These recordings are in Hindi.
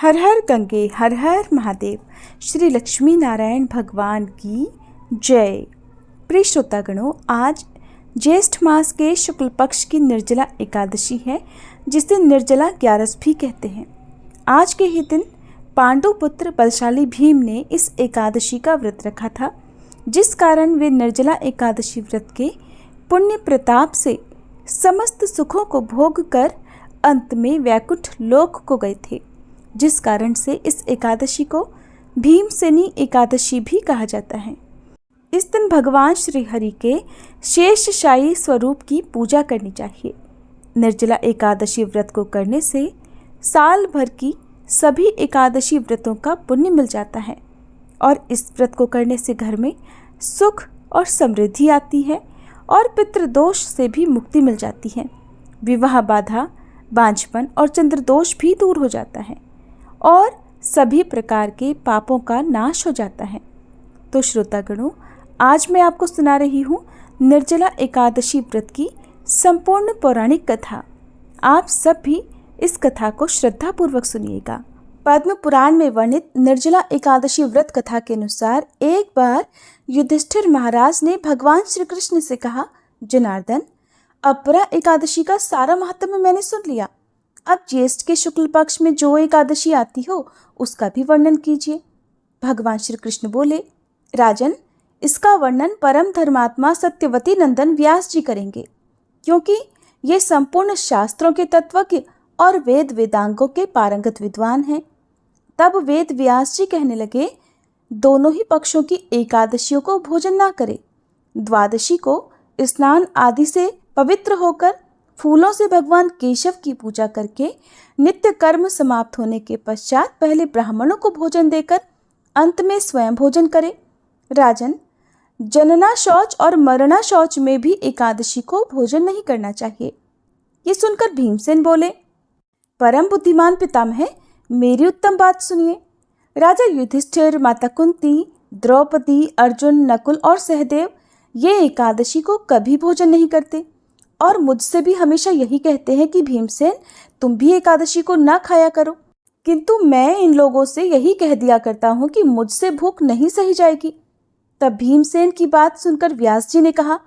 हर हर गंगे हर हर महादेव। श्री लक्ष्मी नारायण भगवान की जय। प्रिय श्रोतागणों, आज ज्येष्ठ मास के शुक्ल पक्ष की निर्जला एकादशी है, जिसे निर्जला ग्यारस भी कहते हैं। आज के ही दिन पांडु पुत्र बलशाली भीम ने इस एकादशी का व्रत रखा था, जिस कारण वे निर्जला एकादशी व्रत के पुण्य प्रताप से समस्त सुखों को भोग कर अंत में वैकुंठ लोक को गए थे, जिस कारण से इस एकादशी को भीमसेनी एकादशी भी कहा जाता है। इस दिन भगवान श्री हरि के शेषशायी स्वरूप की पूजा करनी चाहिए। निर्जला एकादशी व्रत को करने से साल भर की सभी एकादशी व्रतों का पुण्य मिल जाता है और इस व्रत को करने से घर में सुख और समृद्धि आती है और पितृदोष से भी मुक्ति मिल जाती है। विवाह बाधा, बांझपन और चंद्रदोष भी दूर हो जाता है और सभी प्रकार के पापों का नाश हो जाता है। तो श्रोतागणों, आज मैं आपको सुना रही हूँ निर्जला एकादशी व्रत की संपूर्ण पौराणिक कथा। आप सब भी इस कथा को श्रद्धापूर्वक सुनिएगा। पद्म पुराण में वर्णित निर्जला एकादशी व्रत कथा के अनुसार एक बार युधिष्ठिर महाराज ने भगवान श्री कृष्ण से कहा, जनार्दन, अपरा एकादशी का सारा महात्म्य मैंने सुन लिया। अब ज्येष्ठ के शुक्ल पक्ष में जो एकादशी आती हो उसका भी वर्णन कीजिए। भगवान श्री कृष्ण बोले, राजन, इसका वर्णन परम धर्मात्मा सत्यवती नंदन व्यास जी करेंगे, क्योंकि ये संपूर्ण शास्त्रों के तत्वज्ञ और वेद वेदांगों के पारंगत विद्वान हैं। तब वेद व्यास जी कहने लगे, दोनों ही पक्षों की एकादशियों को भोजन ना करे। द्वादशी को स्नान आदि से पवित्र होकर फूलों से भगवान केशव की पूजा करके नित्य कर्म समाप्त होने के पश्चात पहले ब्राह्मणों को भोजन देकर अंत में स्वयं भोजन करे। राजन, जनना शौच और मरना शौच में भी एकादशी को भोजन नहीं करना चाहिए। ये सुनकर भीमसेन बोले, परम बुद्धिमान पितामह, मेरी उत्तम बात सुनिए। राजा युधिष्ठिर, माता कुंती, द्रौपदी, अर्जुन, नकुल और सहदेव ये एकादशी को कभी भोजन नहीं करते और मुझसे भी हमेशा यही कहते हैं कि भीमसेन, तुम भी एकादशी को ना खाया करो। किंतु मैं इन लोगों से यही कह दिया करता हूँ कि मुझसे भूख नहीं सही जाएगी। तब भीमसेन की बात सुनकर व्यास जी ने कहा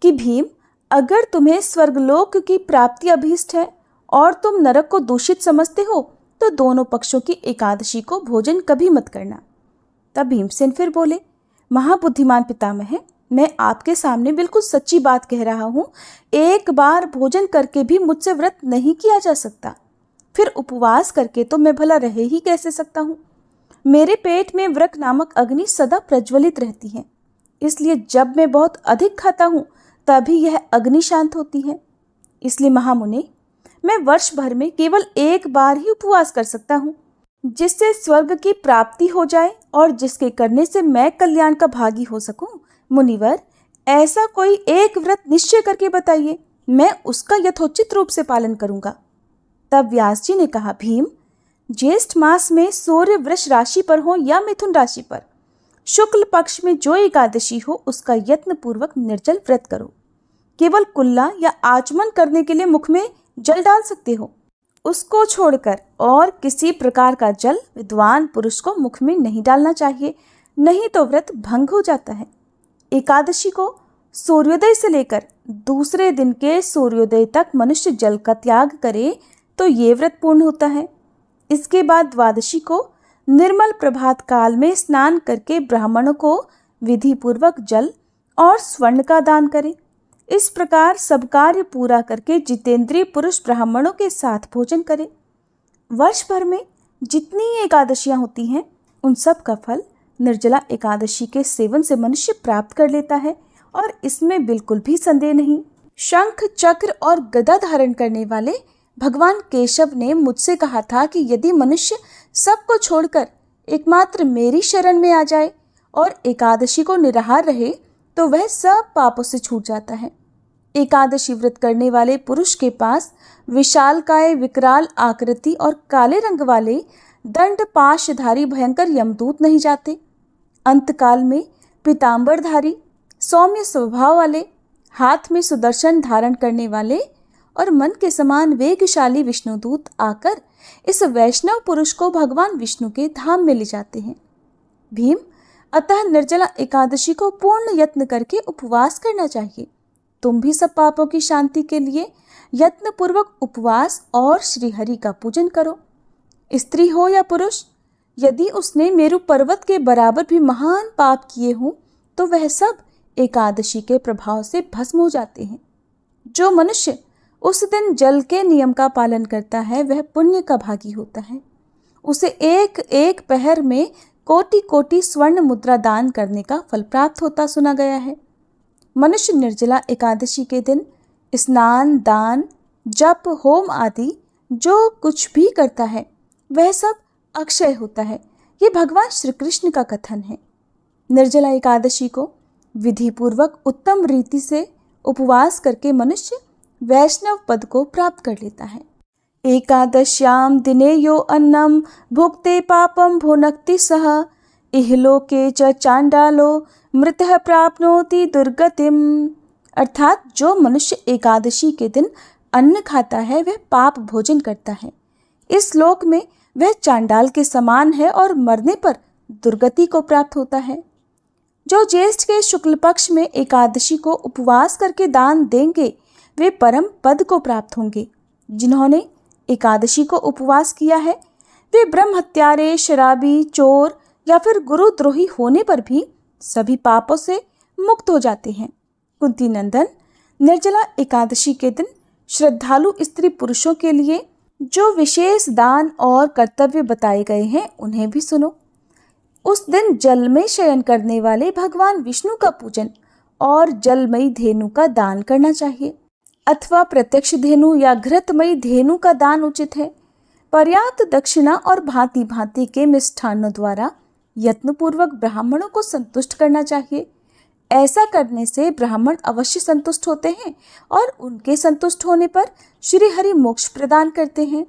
कि भीम, अगर तुम्हें स्वर्गलोक की प्राप्ति अभीष्ट है और तुम नरक को दूषित समझते हो तो दोनों पक्षों की एकादशी को भोजन कभी मत करना। तब भीमसेन फिर बोले, महाबुद्धिमान पितामह, मैं आपके सामने बिल्कुल सच्ची बात कह रहा हूँ। एक बार भोजन करके भी मुझसे व्रत नहीं किया जा सकता, फिर उपवास करके तो मैं भला रह ही कैसे सकता हूँ। मेरे पेट में व्रक नामक अग्नि सदा प्रज्वलित रहती है, इसलिए जब मैं बहुत अधिक खाता हूँ तभी यह अग्नि शांत होती है। इसलिए महामुने, मैं वर्ष भर में केवल एक बार ही उपवास कर सकता हूँ, जिससे स्वर्ग की प्राप्ति हो जाए और जिसके करने से मैं कल्याण का भागी हो सकूं। मुनिवर, ऐसा कोई एक व्रत निश्चय करके बताइए, मैं उसका यथोचित रूप से पालन करूंगा। तब व्यास जी ने कहा, भीम, ज्येष्ठ मास में सूर्य वृष राशि पर हो या मिथुन राशि पर, शुक्ल पक्ष में जो एकादशी हो उसका यत्न पूर्वक निर्जल व्रत करो। केवल कुल्ला या आचमन करने के लिए मुख में जल डाल सकते हो, उसको छोड़कर और किसी प्रकार का जल विद्वान पुरुष को मुख में नहीं डालना चाहिए, नहीं तो व्रत भंग हो जाता है। एकादशी को सूर्योदय से लेकर दूसरे दिन के सूर्योदय तक मनुष्य जल का त्याग करे तो ये व्रत पूर्ण होता है। इसके बाद द्वादशी को निर्मल प्रभात काल में स्नान करके ब्राह्मणों को विधि पूर्वक जल और स्वर्ण का दान करे। इस प्रकार सब कार्य पूरा करके जितेंद्रिय पुरुष ब्राह्मणों के साथ भोजन करे। वर्ष भर में जितनी एकादशियां होती हैं उन सब का फल निर्जला एकादशी के सेवन से मनुष्य प्राप्त कर लेता है और इसमें बिल्कुल भी संदेह नहीं। शंख, चक्र और गदा धारण करने वाले भगवान केशव ने मुझसे कहा था कि यदि मनुष्य सबको छोड़कर एकमात्र मेरी शरण में आ जाए और एकादशी को निराहार रहे तो वह सब पापों से छूट जाता है। एकादशी व्रत करने वाले पुरुष के पास विशालकाय, विकराल आकृति और काले रंग वाले दंड पाशधारी भयंकर यमदूत नहीं जाते। अंतकाल में पीतांबरधारी, सौम्य स्वभाव वाले, हाथ में सुदर्शन धारण करने वाले और मन के समान वेगशाली विष्णुदूत आकर इस वैष्णव पुरुष को भगवान विष्णु के धाम में ले जाते हैं। भीम, अतः निर्जला एकादशी को पूर्ण यत्न करके उपवास करना चाहिए। तुम भी सब पापों की शांति के लिए यत्न पूर्वक उपवास और श्रीहरि का पूजन करो। स्त्री हो या पुरुष, यदि उसने मेरु पर्वत के बराबर भी महान पाप किए हों तो वह सब एकादशी के प्रभाव से भस्म हो जाते हैं। जो मनुष्य उस दिन जल के नियम का पालन करता है वह पुण्य का भागी होता है। उसे एक एक पहर में कोटि कोटि स्वर्ण मुद्रा दान करने का फल प्राप्त होता सुना गया है। मनुष्य निर्जला एकादशी के दिन स्नान, दान, जप, होम आदि जो कुछ भी करता है वह सब अक्षय होता है। ये भगवान श्री कृष्ण का कथन है। निर्जला एकादशी को विधि पूर्वक उत्तम रीति से उपवास करके मनुष्य वैष्णव पद को प्राप्त कर लेता है। एकादश्याम दिने यो अन्नम भुक्ते पापम भुनक्ति सह इहलोके च चांडालो मृतः प्राप्नोति दुर्गतिम। अर्थात जो मनुष्य एकादशी के दिन अन्न खाता है वह पाप भोजन करता है। इस लोक में वह चांडाल के समान है और मरने पर दुर्गति को प्राप्त होता है। जो ज्येष्ठ के शुक्ल पक्ष में एकादशी को उपवास करके दान देंगे वे परम पद को प्राप्त होंगे। जिन्होंने एकादशी को उपवास किया है वे ब्रह्म हत्यारे, शराबी, चोर या फिर गुरुद्रोही होने पर भी सभी पापों से मुक्त हो जाते हैं। कुंती नंदन, निर्जला एकादशी के दिन श्रद्धालु स्त्री पुरुषों के लिए जो विशेष दान और कर्तव्य बताए गए हैं उन्हें भी सुनो। उस दिन जल में शयन करने वाले भगवान विष्णु का पूजन और जलमयी धेनु का दान करना चाहिए, अथवा प्रत्यक्ष धेनु या घृतमयी धेनु का दान उचित है। पर्याप्त दक्षिणा और भांति भांति के मिष्ठान्नों द्वारा यत्नपूर्वक ब्राह्मणों को संतुष्ट करना चाहिए। ऐसा करने से ब्राह्मण अवश्य संतुष्ट होते हैं और उनके संतुष्ट होने पर श्री हरि मोक्ष प्रदान करते हैं।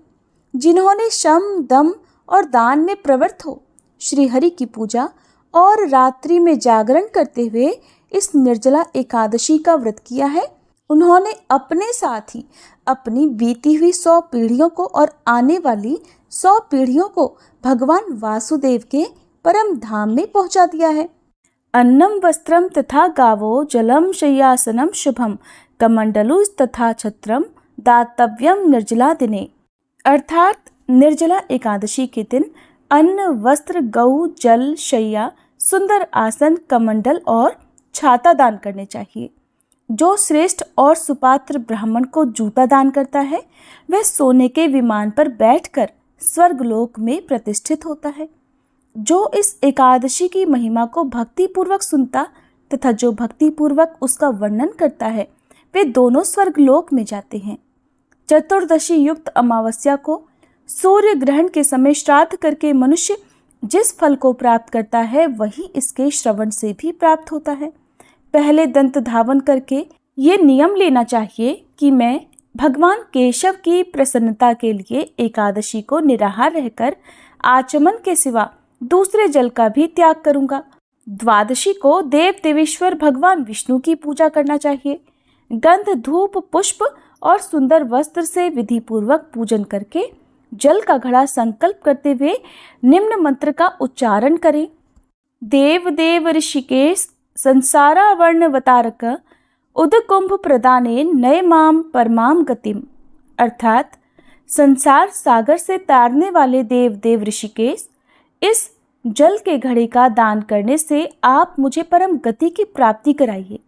जिन्होंने शम, दम और दान में प्रवृत्त हो श्री हरि की पूजा और रात्रि में जागरण करते हुए इस निर्जला एकादशी का व्रत किया है, उन्होंने अपने साथ ही अपनी बीती हुई 100 पीढ़ियों को और आने वाली 100 पीढ़ियों को भगवान वासुदेव के परम धाम में पहुंचा दिया है। अन्नम वस्त्रम तथा गावो जलम शय्यासनम शुभम कमंडलु तथा छत्रम दातव्यम निर्जला दिने। अर्थात निर्जला एकादशी के दिन अन्न, वस्त्र, गौ, जल, शैया, सुंदर आसन, कमंडल और छाता दान करने चाहिए। जो श्रेष्ठ और सुपात्र ब्राह्मण को जूता दान करता है वह सोने के विमान पर बैठकर स्वर्गलोक में प्रतिष्ठित होता है। जो इस एकादशी की महिमा को भक्ति पूर्वक सुनता तथा जो भक्ति पूर्वक उसका वर्णन करता है वे दोनों स्वर्गलोक में जाते हैं। चतुर्दशी युक्त अमावस्या को सूर्य ग्रहण के समय श्राद्ध करके मनुष्य जिस फल को प्राप्त करता है वही इसके श्रवण से भी प्राप्त होता है। पहले दंत धावन करके ये नियम लेना चाहिए कि मैं भगवान केशव की प्रसन्नता के लिए एकादशी को निराहार रहकर आचमन के सिवा दूसरे जल का भी त्याग करूंगा। द्वादशी को देव देवेश्वर भगवान विष्णु की पूजा करना चाहिए। गंध, धूप, पुष्प और सुंदर वस्त्र से विधि पूर्वक पूजन करके जल का घड़ा संकल्प करते हुए निम्न मंत्र का उच्चारण करें। देव देव ऋषिकेश संसारावर्णवतारक उदकुंभ प्रदाने नय माम परमाम गतिम। अर्थात संसार सागर से तारने वाले देव देव ऋषिकेश, इस जल के घड़े का दान करने से आप मुझे परम गति की प्राप्ति कराइए।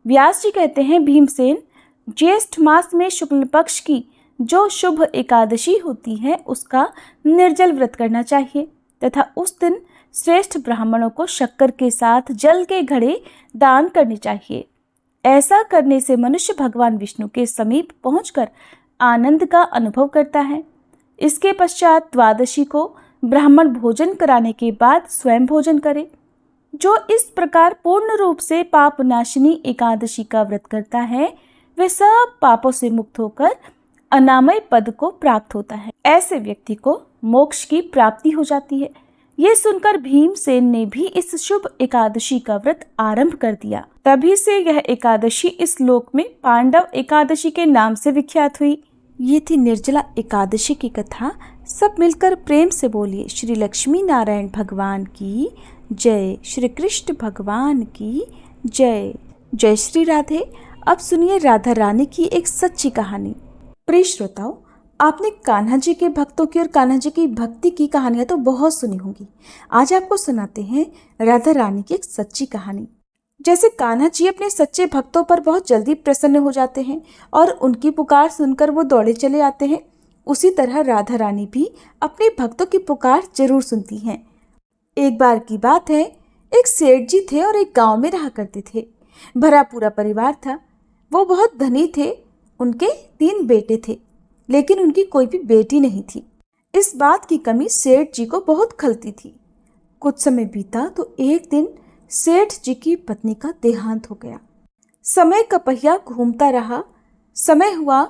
व्यास जी कहते हैं, भीमसेन, ज्येष्ठ मास में शुक्ल पक्ष की जो शुभ एकादशी होती है उसका निर्जल व्रत करना चाहिए तथा उस दिन श्रेष्ठ ब्राह्मणों को शक्कर के साथ जल के घड़े दान करने चाहिए। ऐसा करने से मनुष्य भगवान विष्णु के समीप पहुंचकर आनंद का अनुभव करता है। इसके पश्चात द्वादशी को ब्राह्मण भोजन कराने के बाद स्वयं भोजन करे। जो इस प्रकार पूर्ण रूप से पाप नाशिनी एकादशी का व्रत करता है वे सब पापों से मुक्त होकर अनामय पद को प्राप्त होता है। ऐसे व्यक्ति को मोक्ष की प्राप्ति हो जाती है। ये सुनकर भीमसेन ने भी इस शुभ एकादशी का व्रत आरंभ कर दिया। तभी से यह एकादशी इस लोक में पांडव एकादशी के नाम से विख्यात हुई। ये थी निर्जला एकादशी की कथा। सब मिलकर प्रेम से बोलिए श्री लक्ष्मी नारायण भगवान की जय, श्री कृष्ण भगवान की जय। जय श्री राधे। अब सुनिए राधा रानी की एक सच्ची कहानी। प्रिय श्रोताओं, आपने कान्हा जी के भक्तों की और कान्हा जी की भक्ति की कहानियां तो बहुत सुनी होंगी। आज आपको सुनाते हैं राधा रानी की एक सच्ची कहानी। जैसे कान्हा जी अपने सच्चे भक्तों पर बहुत जल्दी प्रसन्न हो जाते हैं और उनकी पुकार सुनकर वो दौड़े चले आते हैं, उसी तरह राधा रानी भी अपने भक्तों की पुकार जरूर सुनती हैं। एक बार की बात है, एक सेठ जी थे और एक गांव में रहा करते थे। भरा पूरा परिवार था। वो बहुत धनी थे। उनके 3 बेटे थे, लेकिन उनकी कोई भी बेटी नहीं थी। इस बात की कमी सेठ जी को बहुत खलती थी। कुछ समय बीता तो एक दिन सेठ जी की पत्नी का देहांत हो गया। समय का पहिया घूमता रहा। समय हुआ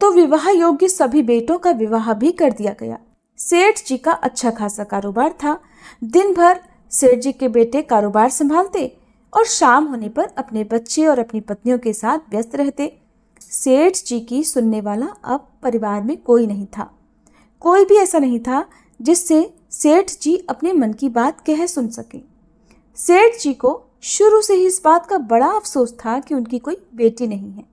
तो विवाह योग्य सभी बेटों का विवाह भी कर दिया गया। सेठ जी का अच्छा खासा कारोबार था। दिन भर सेठ जी के बेटे कारोबार संभालते और शाम होने पर अपने बच्चे और अपनी पत्नियों के साथ व्यस्त रहते। सेठ जी की सुनने वाला अब परिवार में कोई नहीं था। कोई भी ऐसा नहीं था जिससे सेठ जी अपने मन की बात कह सुन सके। सेठ जी को शुरू से ही इस बात का बड़ा अफसोस था कि उनकी कोई बेटी नहीं है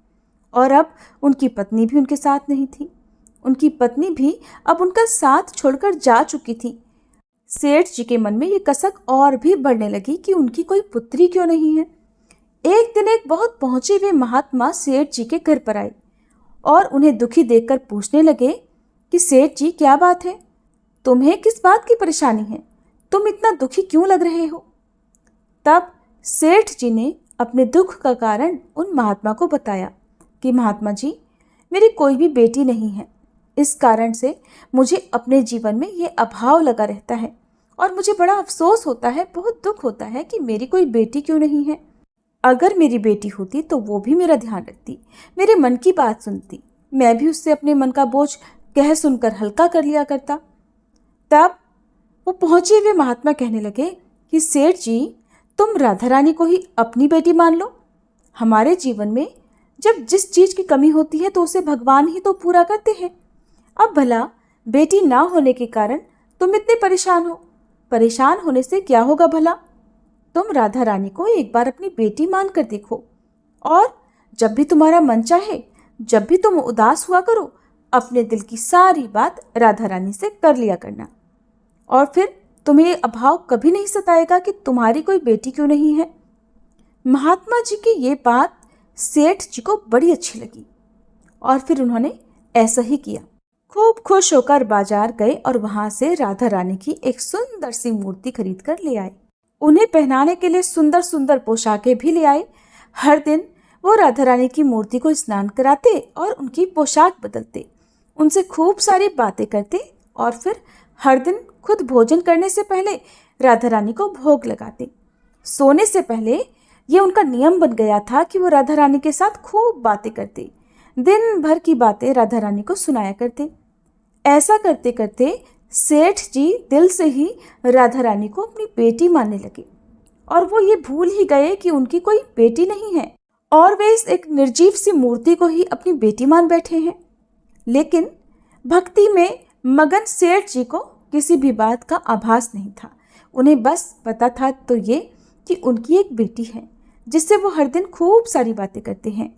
और अब उनकी पत्नी भी उनके साथ नहीं थी। उनकी पत्नी भी अब उनका साथ छोड़कर जा चुकी थी। सेठ जी के मन में ये कसक और भी बढ़ने लगी कि उनकी कोई पुत्री क्यों नहीं है। एक दिन एक बहुत पहुंचे हुए महात्मा सेठ जी के घर पर आए और उन्हें दुखी देखकर पूछने लगे कि सेठ जी, क्या बात है? तुम्हें किस बात की परेशानी है? तुम इतना दुखी क्यों लग रहे हो? तब सेठ जी ने अपने दुख का कारण उन महात्मा को बताया कि महात्मा जी, मेरी कोई भी बेटी नहीं है। इस कारण से मुझे अपने जीवन में ये अभाव लगा रहता है और मुझे बड़ा अफसोस होता है, बहुत दुख होता है कि मेरी कोई बेटी क्यों नहीं है। अगर मेरी बेटी होती तो वो भी मेरा ध्यान रखती, मेरे मन की बात सुनती, मैं भी उससे अपने मन का बोझ कह सुनकर हल्का कर लिया करता। तब वो पहुंचे हुए महात्मा कहने लगे कि सेठ जी, तुम राधा रानी को ही अपनी बेटी मान लो। हमारे जीवन में जब जिस चीज की कमी होती है तो उसे भगवान ही तो पूरा करते हैं। अब भला बेटी ना होने के कारण तुम इतने परेशान हो। परेशान होने से क्या होगा भला? तुम राधा रानी को एक बार अपनी बेटी मान कर देखो और जब भी तुम्हारा मन चाहे, जब भी तुम उदास हुआ करो, अपने दिल की सारी बात राधा रानी से कर लिया करना और फिर तुम्हें ये अभाव कभी नहीं सताएगा कि तुम्हारी कोई बेटी क्यों नहीं है। महात्मा जी की ये बात सेठ जी को बड़ी अच्छी लगी और फिर उन्होंने ऐसा ही किया। खूब खुश होकर बाजार गए और वहां से राधा रानी की एक सुंदर सी मूर्ति खरीद कर ले आए। उन्हें पहनाने के लिए सुंदर सुंदर पोशाकें भी ले आए। हर दिन वो राधा रानी की मूर्ति को स्नान कराते और उनकी पोशाक बदलते, उनसे खूब सारी बातें करते और फिर हर दिन खुद भोजन करने से पहले राधा रानी को भोग लगाते। सोने से पहले ये उनका नियम बन गया था कि वो राधा रानी के साथ खूब बातें करते, दिन भर की बातें राधा रानी को सुनाया करते। ऐसा करते करते सेठ जी दिल से ही राधा रानी को अपनी बेटी मानने लगे और वो ये भूल ही गए कि उनकी कोई बेटी नहीं है और वे इस एक निर्जीव सी मूर्ति को ही अपनी बेटी मान बैठे हैं। लेकिन भक्ति में मगन सेठ जी को किसी भी बात का आभास नहीं था। उन्हें बस पता था तो ये कि उनकी एक बेटी है जिससे वो हर दिन खूब सारी बातें करते हैं।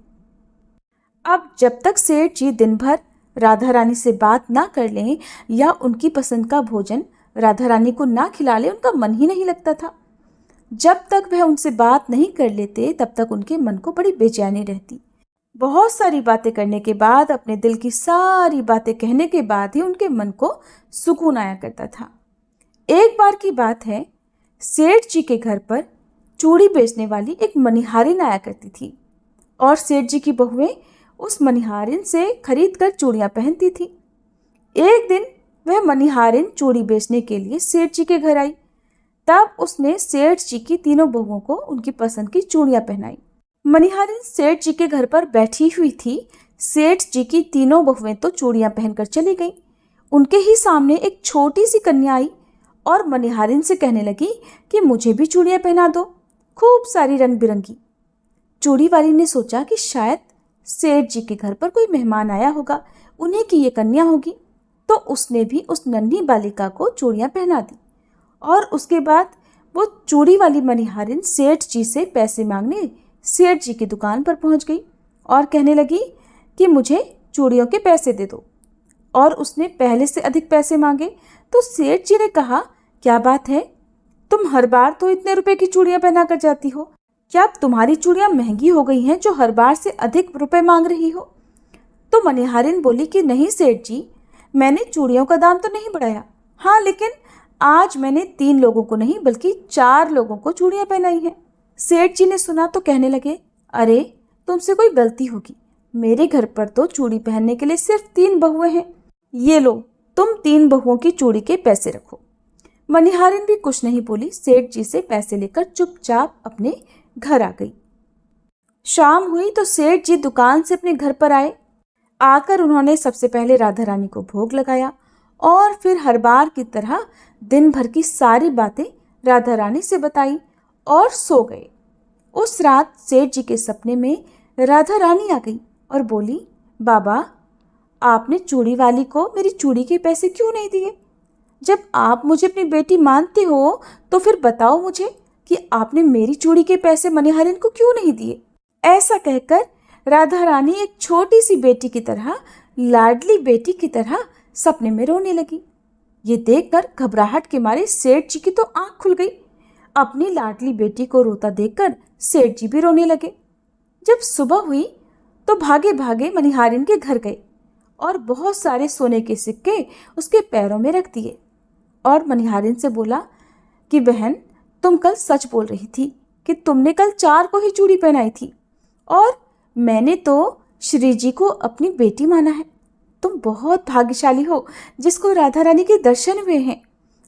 अब जब तक सेठ जी दिन भर राधा रानी से बात ना कर लें या उनकी पसंद का भोजन राधा रानी को ना खिला ले, उनका मन ही नहीं लगता था। जब तक वह उनसे बात नहीं कर लेते तब तक उनके मन को बड़ी बेचैनी रहती। बहुत सारी बातें करने के बाद, अपने दिल की सारी बातें कहने के बाद ही उनके मन को सुकून आया करता था। एक बार की बात है, सेठ जी के घर पर चूड़ी बेचने वाली एक मनिहारिन आया करती थी और सेठ जी की बहुएं उस मनिहारिन से खरीद कर चूड़ियाँ पहनती थी। एक दिन वह मनिहारिन चूड़ी बेचने के लिए सेठ जी के घर आई। तब उसने सेठ जी की तीनों बहुओं को उनकी पसंद की चूड़ियाँ पहनाई। मनिहारिन सेठ जी के घर पर बैठी हुई थी। सेठ जी की तीनों बहुएं तो चूड़ियाँ पहनकर चली गईं। उनके ही सामने एक छोटी सी कन्या आई और मनिहारिन से कहने लगी कि मुझे भी चूड़ियाँ पहना दो, खूब सारी रंग बिरंगी। चूड़ी वाली ने सोचा कि शायद सेठ जी के घर पर कोई मेहमान आया होगा, उन्हीं की ये कन्या होगी, तो उसने भी उस नन्ही बालिका को चूड़ियाँ पहना दी। और उसके बाद वो चूड़ी वाली मनिहारिन सेठ जी से पैसे मांगने सेठ जी की दुकान पर पहुंच गई और कहने लगी कि मुझे चूड़ियों के पैसे दे दो। और उसने पहले से अधिक पैसे मांगे तो सेठ जी ने कहा, क्या बात है, तुम हर बार तो इतने रुपए की चूड़ियाँ पहना कर जाती हो, क्या अब तुम्हारी चूड़ियाँ महंगी हो गई हैं जो हर बार से अधिक रुपए मांग रही हो? तो मनिहारिन बोली कि नहीं सेठ जी, मैंने चूड़ियों का दाम तो नहीं बढ़ाया, हाँ लेकिन आज मैंने 3 लोगों को नहीं बल्कि 4 लोगों को चूड़ियाँ पहनाई हैं। सेठ जी ने सुना तो कहने लगे, अरे तुमसे कोई गलती होगी, मेरे घर पर तो चूड़ी पहनने के लिए सिर्फ 3 बहुएं हैं, ये लो तुम 3 बहुओं की चूड़ी के पैसे रखो। मनिहारिन भी कुछ नहीं बोली, सेठ जी से पैसे लेकर चुपचाप अपने घर आ गई। शाम हुई तो सेठ जी दुकान से अपने घर पर आए। आकर उन्होंने सबसे पहले राधा रानी को भोग लगाया और फिर हर बार की तरह दिन भर की सारी बातें राधा रानी से बताई और सो गए। उस रात सेठ जी के सपने में राधा रानी आ गई और बोली, बाबा आपने चूड़ी वाली को मेरी चूड़ी के पैसे क्यों नहीं दिए? जब आप मुझे अपनी बेटी मानते हो तो फिर बताओ मुझे कि आपने मेरी चूड़ी के पैसे मनिहारिन को क्यों नहीं दिए? ऐसा कहकर राधा रानी एक छोटी सी बेटी की तरह, लाडली बेटी की तरह सपने में रोने लगी। ये देखकर घबराहट के मारे सेठ जी की तो आंख खुल गई। अपनी लाडली बेटी को रोता देखकर सेठ जी भी रोने लगे। जब सुबह हुई तो भागे भागे मनिहारिन के घर गए और बहुत सारे सोने के सिक्के उसके पैरों में रख दिए और मनिहारिन से बोला कि बहन, तुम कल सच बोल रही थी कि तुमने कल 4 को ही चूड़ी पहनाई थी और मैंने तो श्री जी को अपनी बेटी माना है। तुम बहुत भाग्यशाली हो जिसको राधा रानी के दर्शन हुए हैं।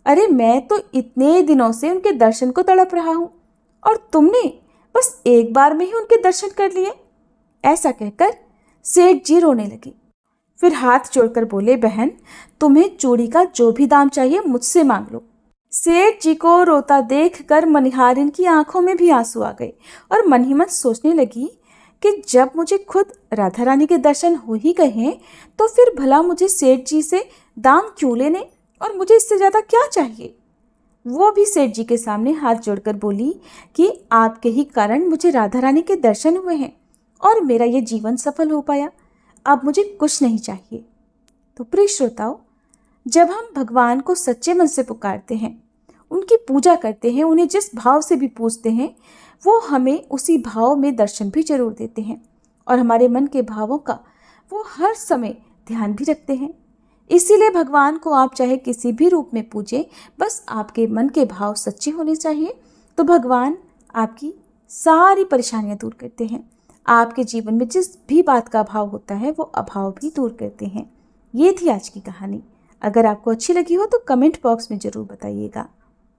अरे मैं तो इतने दिनों से उनके दर्शन को तड़प रहा हूँ और तुमने बस एक बार में ही उनके दर्शन कर लिए। ऐसा कहकर सेठ जी रोने लगे। फिर हाथ जोड़कर बोले, बहन तुम्हें चूड़ी का जो भी दाम चाहिए मुझसे मांग लो। सेठ जी को रोता देखकर मनिहारिन की आंखों में भी आंसू आ गए और मन ही मन सोचने लगी कि जब मुझे खुद राधा रानी के दर्शन हो ही गए हैं तो फिर भला मुझे सेठ जी से दाम क्यों लेने और मुझे इससे ज़्यादा क्या चाहिए। वो भी सेठ जी के सामने हाथ जोड़कर बोली कि आपके ही कारण मुझे राधा रानी के दर्शन हुए हैं और मेरा ये जीवन सफल हो पाया, अब मुझे कुछ नहीं चाहिए। तो प्रिय श्रोताओ, जब हम भगवान को सच्चे मन से पुकारते हैं, उनकी पूजा करते हैं, उन्हें जिस भाव से भी पूजते हैं, वो हमें उसी भाव में दर्शन भी जरूर देते हैं और हमारे मन के भावों का वो हर समय ध्यान भी रखते हैं। इसीलिए भगवान को आप चाहे किसी भी रूप में पूजें, बस आपके मन के भाव सच्चे होने चाहिए, तो भगवान आपकी सारी परेशानियां दूर करते हैं। आपके जीवन में जिस भी बात का अभाव होता है वो अभाव भी दूर करते हैं। ये थी आज की कहानी। अगर आपको अच्छी लगी हो तो कमेंट बॉक्स में ज़रूर बताइएगा।